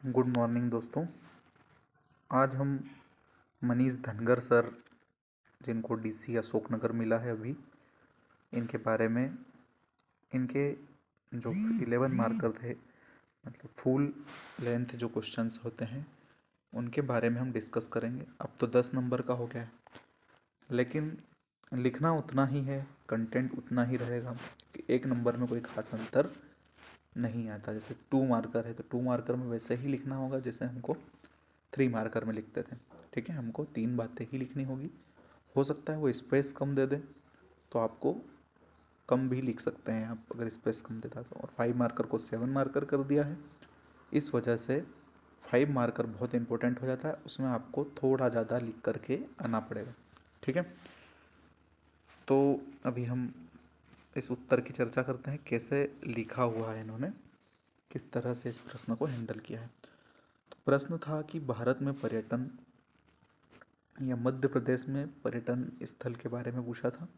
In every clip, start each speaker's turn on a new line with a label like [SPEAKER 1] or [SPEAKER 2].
[SPEAKER 1] Good morning दोस्तों। आज हम मनीष धनगर सर, जिनको डीसी अशोकनगर मिला है अभी, इनके बारे में, इनके जो 11 मार्कर थे, मतलब फुल लेंथ जो क्वेश्चंस होते हैं, उनके बारे में हम डिस्कस करेंगे। अब तो 10 नंबर का हो गया है, लेकिन लिखना उतना ही है, कंटेंट उतना ही रहेगा कि 1 नंबर में कोई खास अंतर नहीं आता। जैसे 2 मार्कर है तो 2 मार्कर में वैसे ही लिखना होगा जैसे हमको 3 मार्कर में लिखते थे। ठीक है, हमको 3 बातें ही लिखनी होगी। हो सकता है वो स्पेस कम दे दे तो आपको कम भी लिख सकते हैं आप, अगर स्पेस कम देता तो। और 5 मार्कर को 7 मार्कर कर दिया है, इस वजह से 5 मार्कर बहुत इंपॉर्टेंट हो जाता है, उसमें आपको थोड़ा ज़्यादा लिख करके आना पड़ेगा। ठीक है, तो अभी हम इस उत्तर की चर्चा करते हैं, कैसे लिखा हुआ है इन्होंने, किस तरह से इस प्रश्न को हैंडल किया है। तो प्रश्न था कि भारत में पर्यटन या मध्य प्रदेश में पर्यटन स्थल के बारे में पूछा था।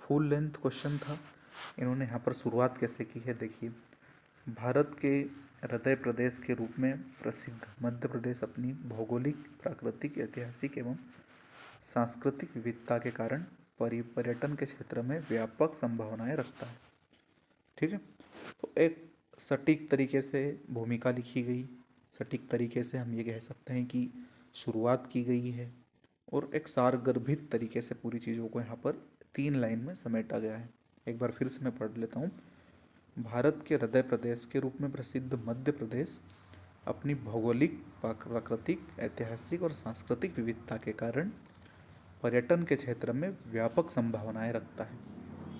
[SPEAKER 1] फुल लेंथ क्वेश्चन था। इन्होंने यहाँ पर शुरुआत कैसे की है देखिए। भारत के हृदय प्रदेश के रूप में प्रसिद्ध मध्य प्रदेश अपनी भौगोलिक, प्राकृतिक, ऐतिहासिक एवं सांस्कृतिक विविधता के कारण पर्यटन के क्षेत्र में व्यापक संभावनाएं रखता है। ठीक है, तो एक सटीक तरीके से भूमिका लिखी गई, सटीक तरीके से हम ये कह सकते हैं कि शुरुआत की गई है, और एक सारगर्भित तरीके से पूरी चीज़ों को यहाँ पर 3 लाइन में समेटा गया है। एक बार फिर से मैं पढ़ लेता हूँ। भारत के हृदय प्रदेश के रूप में प्रसिद्ध मध्य प्रदेश अपनी भौगोलिक, प्राकृतिक, ऐतिहासिक और सांस्कृतिक विविधता के कारण पर्यटन के क्षेत्र में व्यापक संभावनाएं रखता है।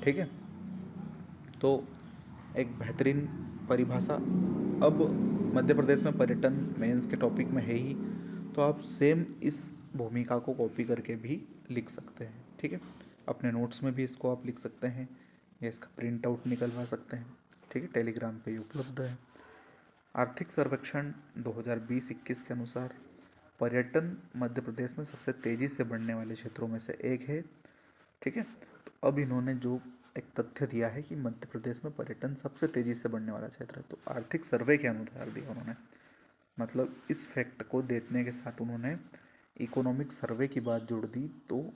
[SPEAKER 1] ठीक है, तो एक बेहतरीन परिभाषा। अब मध्य प्रदेश में पर्यटन मेंस के टॉपिक में है ही, तो आप सेम इस भूमिका को कॉपी करके भी लिख सकते हैं। ठीक है, अपने नोट्स में भी इसको आप लिख सकते हैं या इसका प्रिंट आउट निकलवा सकते हैं। ठीक है, टेलीग्राम पे उपलब्ध है। आर्थिक सर्वेक्षण 2020-21 के अनुसार पर्यटन मध्य प्रदेश में सबसे तेज़ी से बढ़ने वाले क्षेत्रों में से एक है। ठीक है, तो अब इन्होंने जो एक तथ्य दिया है कि मध्य प्रदेश में पर्यटन सबसे तेज़ी से बढ़ने वाला क्षेत्र है, तो आर्थिक सर्वे के अनुसार दिया उन्होंने। मतलब इस फैक्ट को देखने के साथ उन्होंने इकोनॉमिक सर्वे की बात जोड़ दी, तो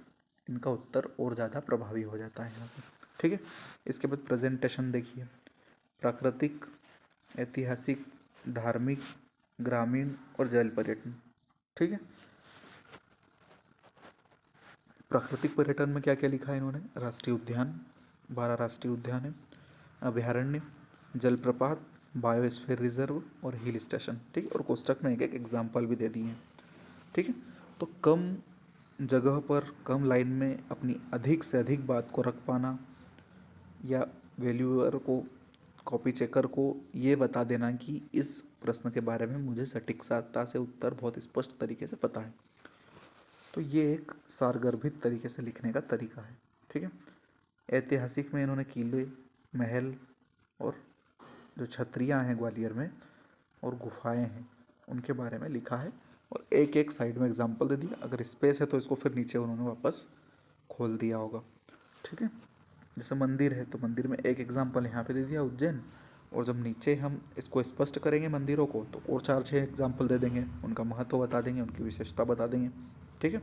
[SPEAKER 1] इनका उत्तर और ज़्यादा प्रभावी हो जाता है यहाँ से। ठीक है, इसके बाद प्रेजेंटेशन देखिए। प्राकृतिक, ऐतिहासिक, धार्मिक, ग्रामीण और जल पर्यटन। ठीक है, प्राकृतिक पर्यटन में क्या क्या लिखा है इन्होंने। राष्ट्रीय उद्यान, 12 राष्ट्रीय उद्यान है, अभयारण्य, जलप्रपात, बायोस्फीयर रिजर्व और हिल स्टेशन। ठीक है, और कोष्टक में एक एक एग्जाम्पल भी दे दिए हैं। ठीक है, तो कम जगह पर कम लाइन में अपनी अधिक से अधिक बात को रख पाना, या वैल्यूअर को, कॉपी चेकर को ये बता देना कि इस प्रश्न के बारे में मुझे सटीकता से उत्तर बहुत स्पष्ट तरीके से पता है, तो ये एक सारगर्भित तरीके से लिखने का तरीका है। ठीक है, ऐतिहासिक में इन्होंने किले, महल और जो छतरियाँ हैं ग्वालियर में और गुफाएं हैं, उनके बारे में लिखा है, और एक एक साइड में एग्जाम्पल दे दिया। अगर स्पेस है तो इसको फिर नीचे उन्होंने वापस खोल दिया होगा। ठीक है, जैसे मंदिर है तो मंदिर में एक एग्जाम्पल यहाँ पे दे दिया, उज्जैन, और जब नीचे हम इसको स्पष्ट करेंगे मंदिरों को, तो और 4-6 एग्जाम्पल दे देंगे, उनका महत्व बता देंगे, उनकी विशेषता बता देंगे। ठीक है,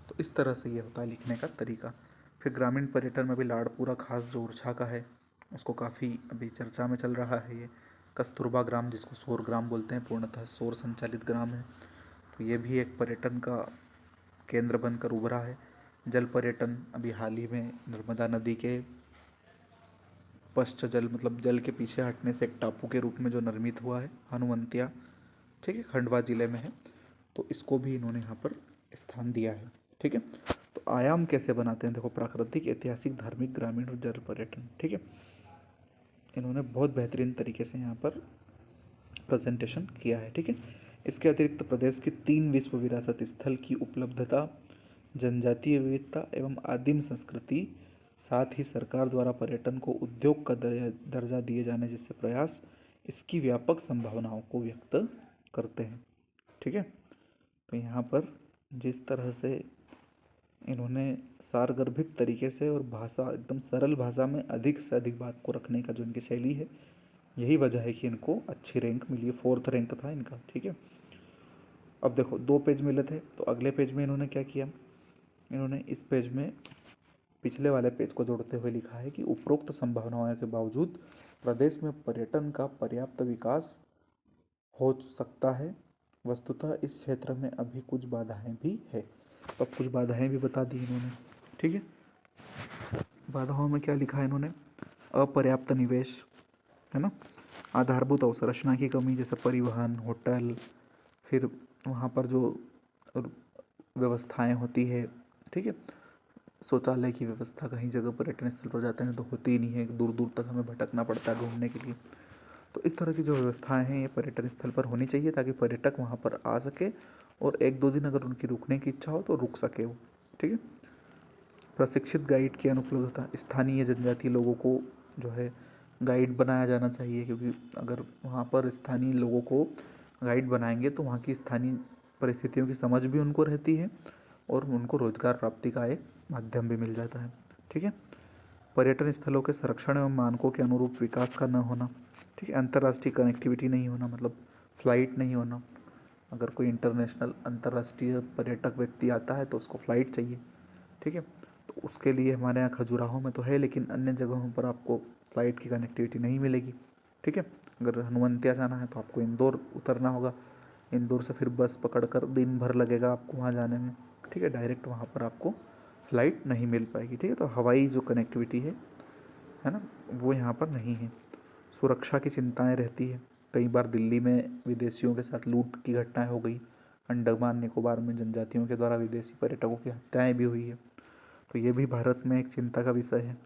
[SPEAKER 1] तो इस तरह से ये होता है लिखने का तरीका। फिर ग्रामीण पर्यटन में भी लाड़पुरा खास जो ओरछा का है, उसको काफ़ी अभी चर्चा में चल रहा है। ये कस्तूरबा ग्राम, जिसको सौर ग्राम बोलते हैं, पूर्णतः सौर संचालित ग्राम है, तो ये भी एक पर्यटन का केंद्र बनकर उभरा है। जल पर्यटन अभी हाल ही में नर्मदा नदी के पश्च जल, मतलब जल के पीछे हटने से एक टापू के रूप में जो निर्मित हुआ है, हनुमंतिया। ठीक है, खंडवा जिले में है, तो इसको भी इन्होंने यहाँ पर स्थान दिया है। ठीक है, तो आयाम कैसे बनाते हैं देखो। प्राकृतिक, ऐतिहासिक, धार्मिक, ग्रामीण और जल पर्यटन। ठीक है, इन्होंने बहुत बेहतरीन तरीके से यहाँ पर प्रेजेंटेशन किया है। ठीक है, इसके अतिरिक्त प्रदेश की 3 विश्व विरासत स्थल की उपलब्धता, जनजातीय विविधता एवं आदिम संस्कृति, साथ ही सरकार द्वारा पर्यटन को उद्योग का दर्जा दिए जाने जैसे प्रयास इसकी व्यापक संभावनाओं को व्यक्त करते हैं। ठीक है, तो यहाँ पर जिस तरह से इन्होंने सारगर्भित तरीके से और भाषा, एकदम सरल भाषा में अधिक से अधिक बात को रखने का जो इनकी शैली है, यही वजह है कि इनको अच्छी रैंक मिली है, 4th रैंक था इनका। ठीक है, अब देखो 2 पेज मिले थे, तो अगले पेज में इन्होंने क्या किया, इन्होंने इस पेज में पिछले वाले पेज को जोड़ते हुए लिखा है कि उपरोक्त संभावनाओं के बावजूद प्रदेश में पर्यटन का पर्याप्त विकास हो सकता है। वस्तुतः इस क्षेत्र में अभी कुछ बाधाएं भी है। तो अब कुछ बाधाएं भी बता दी इन्होंने। ठीक है, बाधाओं में क्या लिखा है इन्होंने, अपर्याप्त निवेश, है ना, आधारभूत अवसंरचना की कमी, जैसे परिवहन, होटल, फिर वहाँ पर जो व्यवस्थाएं होती है, ठीक है, शौचालय की व्यवस्था कहीं जगह पर्यटन स्थल पर जाते हैं तो होती ही नहीं है, दूर दूर तक हमें भटकना पड़ता है घूमने के लिए। तो इस तरह की जो व्यवस्थाएं हैं ये पर्यटन स्थल पर होनी चाहिए, ताकि पर्यटक वहाँ पर आ सके और 1-2 दिन अगर उनकी रुकने की इच्छा हो तो रुक सके वो। ठीक है, प्रशिक्षित गाइड की अनुपलब्धता, स्थानीय जनजातीय लोगों को जो है गाइड बनाया जाना चाहिए, क्योंकि अगर वहाँ पर स्थानीय लोगों को गाइड बनाएंगे तो वहाँ की स्थानीय परिस्थितियों की समझ भी उनको रहती है और उनको रोजगार प्राप्ति का एक माध्यम भी मिल जाता है। ठीक है, पर्यटन स्थलों के संरक्षण एवं मानकों के अनुरूप विकास का न होना। ठीक है, अंतर्राष्ट्रीय कनेक्टिविटी नहीं होना, मतलब फ़्लाइट नहीं होना। अगर कोई इंटरनेशनल अंतर्राष्ट्रीय पर्यटक व्यक्ति आता है तो उसको फ़्लाइट चाहिए। ठीक है, तो उसके लिए हमारे यहाँ खजुराहो में तो है, लेकिन अन्य जगहों पर आपको फ़्लाइट की कनेक्टिविटी नहीं मिलेगी। ठीक है, अगर हनुवंतिया जाना है तो आपको इंदौर उतरना होगा, इंदौर से फिर बस पकड़कर दिन भर लगेगा आपको वहाँ जाने में। ठीक है, डायरेक्ट वहाँ पर आपको फ़्लाइट नहीं मिल पाएगी। ठीक है, तो हवाई जो कनेक्टिविटी है ना, वो यहाँ पर नहीं है। सुरक्षा की चिंताएं रहती है, कई बार दिल्ली में विदेशियों के साथ लूट की घटनाएं हो गई, अंडमान निकोबार में जनजातियों के द्वारा विदेशी पर्यटकों की हत्याएं भी हुई है, तो ये भी भारत में एक चिंता का विषय है।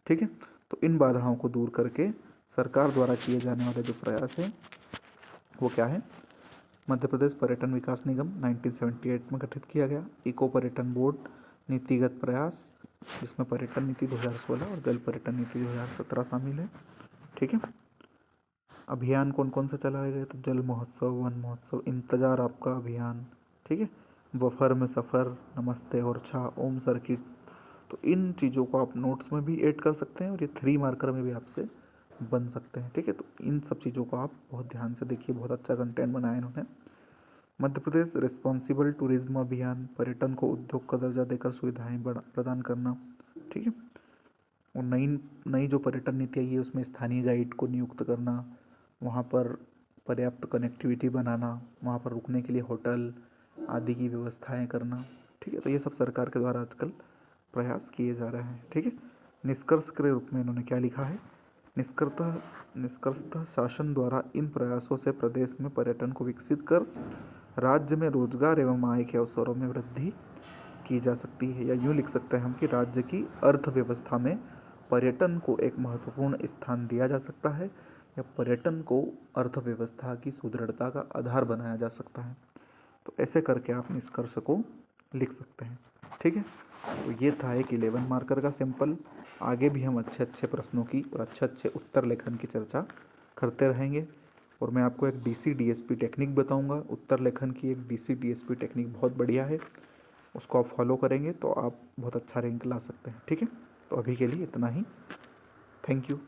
[SPEAKER 1] ठीक है, तो इन बाधाओं को दूर करके सरकार द्वारा किए जाने वाले जो प्रयास हैं वो क्या है, मध्य प्रदेश पर्यटन विकास निगम 1978 में गठित किया गया, इको पर्यटन बोर्ड, नीतिगत प्रयास, जिसमें पर्यटन नीति 2016 और जल पर्यटन नीति 2017 शामिल है। ठीक है, अभियान कौन कौन से चलाए गए, तो जल महोत्सव, वन महोत्सव, इंतजार आपका अभियान। ठीक है, वफर में सफ़र, नमस्ते और छा, ओम सर्किट। तो इन चीज़ों को आप नोट्स में भी ऐड कर सकते हैं और ये 3 मार्कर में भी आपसे बन सकते हैं। ठीक है, तो इन सब चीज़ों को आप बहुत ध्यान से देखिए, बहुत अच्छा कंटेंट बनाया इन्होंने। मध्य प्रदेश रिस्पॉन्सिबल टूरिज्म अभियान, पर्यटन को उद्योग का दर्जा देकर सुविधाएं प्रदान करना। ठीक है, और नई नई जो पर्यटन नीति आई है उसमें स्थानीय गाइड को नियुक्त करना, वहाँ पर पर्याप्त कनेक्टिविटी बनाना, वहाँ पर रुकने के लिए होटल आदि की व्यवस्थाएं करना। ठीक है, तो ये सब सरकार के द्वारा आजकल प्रयास किए जा रहे हैं। ठीक है, निष्कर्ष के रूप में इन्होंने क्या लिखा है, निष्कर्षतः शासन द्वारा इन प्रयासों से प्रदेश में पर्यटन को विकसित कर राज्य में रोजगार एवं आय के अवसरों में वृद्धि की जा सकती है, या यूँ लिख सकते हैं हम कि राज्य की अर्थव्यवस्था में पर्यटन को एक महत्वपूर्ण स्थान दिया जा सकता है, या पर्यटन को अर्थव्यवस्था की सुदृढ़ता का आधार बनाया जा सकता है। तो ऐसे करके आप निष्कर्ष को लिख सकते हैं। ठीक है, तो ये था एक 11 मार्कर का सिंपल। आगे भी हम अच्छे अच्छे प्रश्नों की और अच्छे अच्छे उत्तर लेखन की चर्चा करते रहेंगे, और मैं आपको एक DC DSP टेक्निक बताऊंगा उत्तर लेखन की। एक DC DSP टेक्निक बहुत बढ़िया है, उसको आप फॉलो करेंगे तो आप बहुत अच्छा रैंक ला सकते हैं। ठीक है, तो अभी के लिए इतना ही। Thank you.